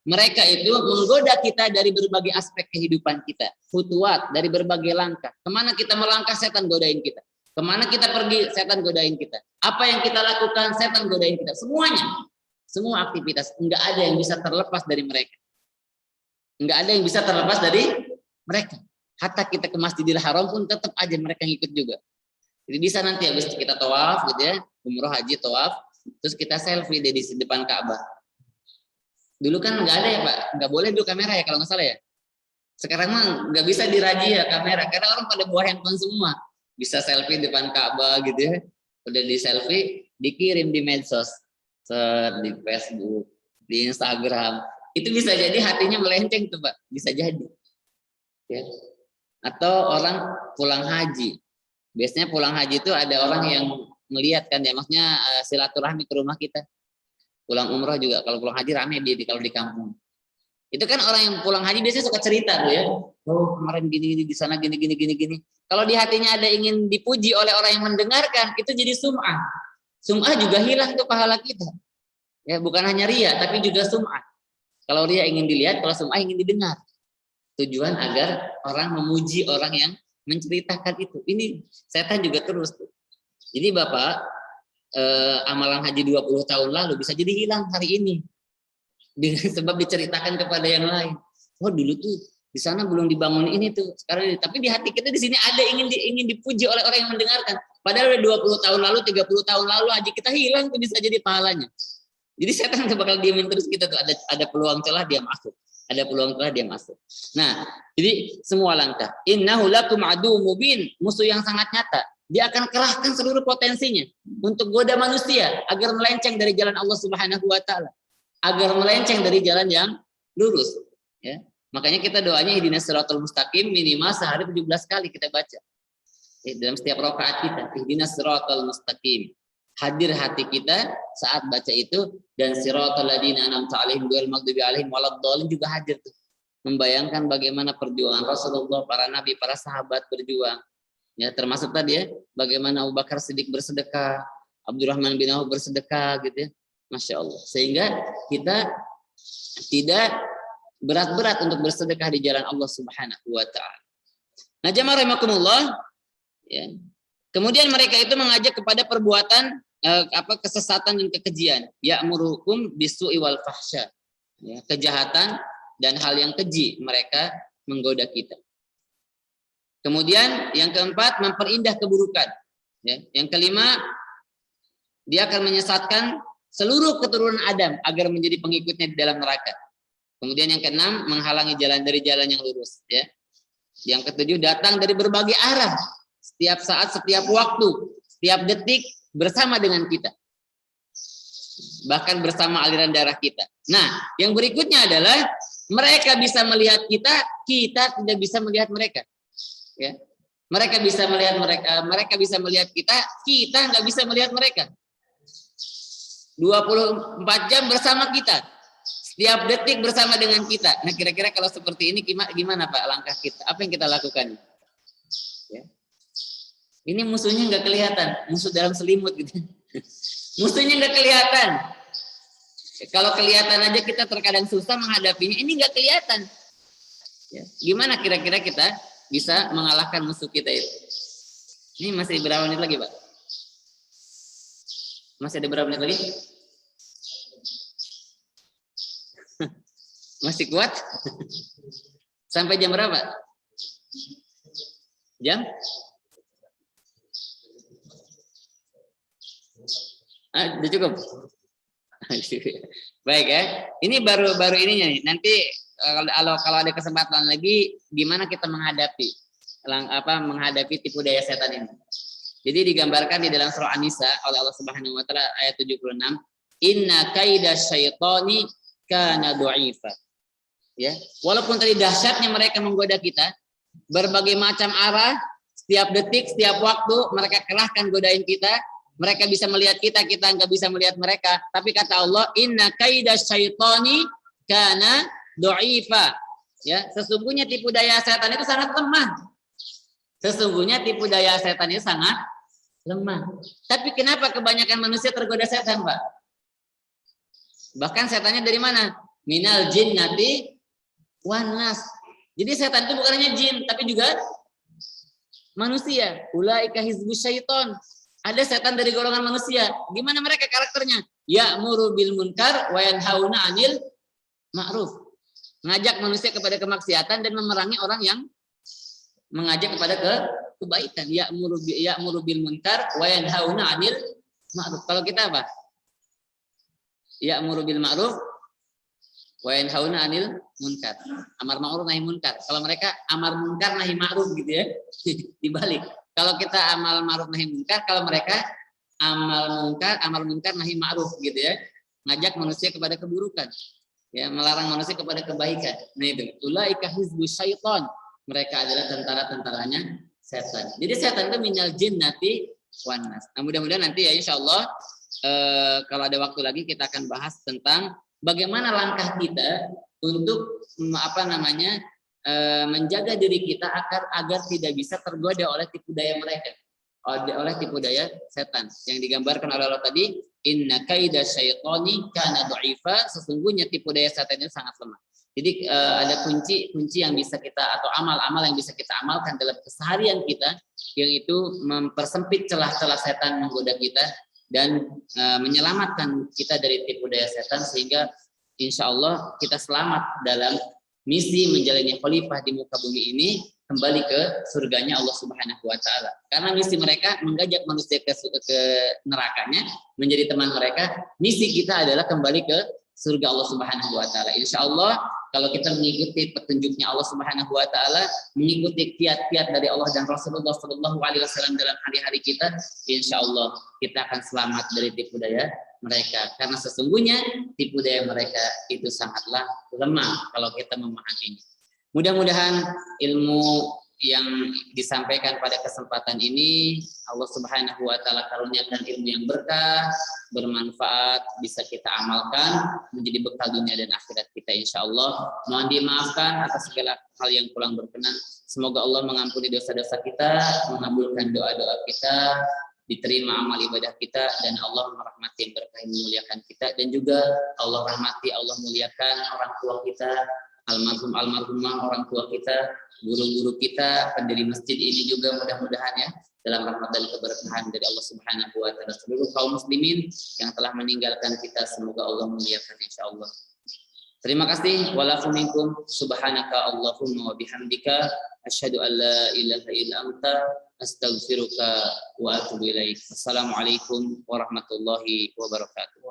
mereka itu menggoda kita dari berbagai aspek kehidupan kita. Futuat, dari berbagai langkah. Kemana kita melangkah, setan godain kita. Kemana kita pergi, setan godain kita. Apa yang kita lakukan, setan godain kita. Semuanya. Semua aktivitas. Enggak ada yang bisa terlepas dari mereka. Enggak ada yang bisa terlepas dari mereka. Hatta kita ke Masjidil Haram pun tetap aja mereka ngikut juga. Jadi bisa nanti habis kita tawaf gitu ya, umroh haji tawaf, terus kita selfie di depan Ka'bah. Dulu kan nggak ada ya Pak, nggak boleh dulu kamera ya kalau nggak salah ya. Sekarang mah nggak bisa dirajia kamera, karena orang pada bawa handphone semua. Bisa selfie depan Ka'bah gitu ya. Udah di selfie, dikirim di medsos, di Facebook, di Instagram. Itu bisa jadi hatinya melenceng tuh Pak, bisa jadi. Ya. Atau orang pulang haji. Biasanya pulang haji itu ada orang yang melihat kan ya, maksudnya silaturahmi ke rumah kita. Pulang umroh juga, kalau pulang haji rame kalau di kampung. Itu kan orang yang pulang haji biasanya suka cerita tuh ya. Oh, kemarin gini di sana gini. Kalau di hatinya ada ingin dipuji oleh orang yang mendengarkan, itu jadi sum'ah. Sum'ah juga hilang tuh pahala kita. Ya, bukan hanya riya, tapi juga sum'ah. Kalau riya ingin dilihat, kalau sum'ah ingin didengar. Tujuan agar orang memuji orang yang menceritakan itu. Ini setan juga terus tuh. Jadi Bapak, amalan haji 20 tahun lalu bisa jadi hilang hari ini. Sebab diceritakan kepada yang lain. Oh dulu tuh di sana belum dibangun ini tuh, sekarang ini. Tapi di hati kita di sini ada ingin dipuji oleh orang yang mendengarkan. Padahal udah 20 tahun lalu, 30 tahun lalu haji kita hilang tuh, bisa jadi pahalanya. Jadi setan bakal diemin terus kita tuh, ada peluang celah dia masuk. Ada peluang celah dia masuk. Nah, jadi semua langkah. Innahu lakum adu mubin, musuh yang sangat nyata. Dia akan kerahkan seluruh potensinya untuk goda manusia agar melenceng dari jalan Allah Subhanahu wa taala. Agar melenceng dari jalan yang lurus, ya. Makanya kita doanya ihdinas siratal mustaqim minimal sehari 17 kali kita baca. Dalam setiap rakaat kita, ihdinas siratal mustaqim. Hadir hati kita saat baca itu, dan siratal ladzina an'amta 'alaihim ghairil maghdubi 'alaihim waladdallin juga hadir tuh. Membayangkan bagaimana perjuangan Rasulullah, para nabi, para sahabat berjuang. Ya, termasuk tadi ya, bagaimana Abu Bakar Siddiq bersedekah, Abdurrahman bin Auf bersedekah gitu ya. Masya Allah. Sehingga kita tidak berat-berat untuk bersedekah di jalan Allah Subhanahu wa taala. Nah, jamaah rahimakumullah, ya. Kemudian mereka itu mengajak kepada perbuatan kesesatan dan kekejian, ya'murukum bisu'i wal fahsya. Ya, kejahatan dan hal yang keji, mereka menggoda kita. Kemudian yang keempat, memperindah keburukan. Ya, yang kelima, dia akan menyesatkan seluruh keturunan Adam agar menjadi pengikutnya di dalam neraka. Kemudian yang keenam, menghalangi jalan dari jalan yang lurus. Ya. Yang ketujuh, datang dari berbagai arah, setiap saat, setiap waktu, setiap detik bersama dengan kita. Bahkan bersama aliran darah kita. Nah, yang berikutnya adalah mereka bisa melihat kita, kita tidak bisa melihat mereka. Ya. Mereka bisa melihat mereka bisa melihat kita nggak bisa melihat mereka. 24 jam bersama kita, setiap detik bersama dengan kita. Nah, kira-kira kalau seperti ini gimana Pak langkah kita? Apa yang kita lakukan? Ya. Ini musuhnya nggak kelihatan, musuh dalam selimut gitu. Musuhnya nggak kelihatan. Kalau kelihatan aja kita terkadang susah menghadapinya, ini nggak kelihatan. Ya. Gimana kira-kira kita bisa mengalahkan musuh kita itu? Ini masih berapa menit lagi Pak? Masih ada berapa menit lagi? Masih kuat? Sampai jam berapa? Jam? Udah cukup? Baik ya. Ini baru ininya nih. Nanti kalau ada kesempatan lagi, gimana kita menghadapi tipu daya setan ini? Jadi digambarkan di dalam surah An-Nisa oleh Allah Subhanahu wa taala ayat 76, inna kaida syaitani kana dha'ifa. Ya, walaupun tadi dahsyatnya mereka menggoda kita, berbagai macam arah, setiap detik, setiap waktu mereka kerahkan godain kita, mereka bisa melihat kita nggak bisa melihat mereka. Tapi kata Allah, inna kaida syaitani kana dha'ifa. Ya, sesungguhnya tipu daya setan itu sangat lemah. Sesungguhnya tipu daya setan itu sangat lemah. Tapi kenapa kebanyakan manusia tergoda setan, Pak? Bahkan setannya dari mana? Minal jinnati wan nas. Jadi setan itu bukan hanya jin, tapi juga manusia. Ulaika hizbus syaiton. Ada setan dari golongan manusia. Gimana mereka karakternya? Ya'muru bil munkar wa yanhauna 'anil ma'ruf. Ngajak manusia kepada kemaksiatan dan memerangi orang yang mengajak kepada kebaikan. Ya'muru bil munkar wa yanhauna 'anil ma'ruf. Kalau kita apa? Ya'muru bil ma'ruf wa yanhauna 'anil munkar. Amar ma'ruf nahi munkar. Kalau mereka amar munkar nahi ma'ruf gitu ya. Dibalik. Kalau kita amal ma'ruf nahi munkar, kalau mereka amar munkar nahi ma'ruf gitu ya. Ngajak manusia kepada keburukan. Ya, melarang manusia kepada kebaikan. Nah itu, ulaika hizbus syaitan. Mereka adalah tentara-tentaranya setan. Jadi setan itu minal jinnati wan nas. Nah, mudah-mudahan nanti ya insyaallah kalau ada waktu lagi kita akan bahas tentang bagaimana langkah kita untuk menjaga diri kita agar tidak bisa tergoda oleh tipu daya mereka, oleh tipu daya setan yang digambarkan oleh Allah tadi, inna kaida syaitani kana dha'ifa, sesungguhnya tipu daya setan itu sangat lemah. Jadi ada kunci yang bisa kita atau amal-amal yang bisa kita amalkan dalam keseharian kita, yang itu mempersempit celah-celah setan menggoda kita dan menyelamatkan kita dari tipu daya setan, sehingga insya Allah kita selamat dalam misi menjalani khalifah di muka bumi ini, kembali ke surganya Allah Subhanahu wa taala. Karena misi mereka mengajak manusia ke nerakanya menjadi teman mereka, misi kita adalah kembali ke surga Allah Subhanahu wa taala. Insya Allah kalau kita mengikuti petunjuknya Allah Subhanahu wa taala, mengikuti kiat-kiat dari Allah dan Rasulullah Shallallahu alaihi wasallam dalam hari-hari kita, insya Allah kita akan selamat dari tipu daya mereka. Karena sesungguhnya tipu daya mereka itu sangatlah lemah kalau kita memahaminya. Mudah-mudahan ilmu yang disampaikan pada kesempatan ini Allah Subhanahu wa taala karuniakan ilmu yang berkah, bermanfaat, bisa kita amalkan menjadi bekal dunia dan akhirat kita insyaallah. Mohon dimaafkan atas segala hal yang kurang berkenan. Semoga Allah mengampuni dosa-dosa kita, mengabulkan doa-doa kita, diterima amal ibadah kita, dan Allah merahmati yang berkah, memuliakan kita, dan juga Allah rahmati, Allah muliakan orang tua kita, almarhumah orang tua kita, guru-guru kita, pendiri masjid ini juga, mudah-mudahan ya dalam rahmat dan keberkahan dari Allah Subhanahu wa taala. Seluruh kaum muslimin yang telah meninggalkan kita, semoga Allah muliakan insyaallah. Terima kasih. Walakum minkum subhanaka Allahumma wa bihamdika asyhadu an la ilaha illa anta astaghfiruka wa atubu ilaik. Assalamualaikum warahmatullahi wabarakatuh.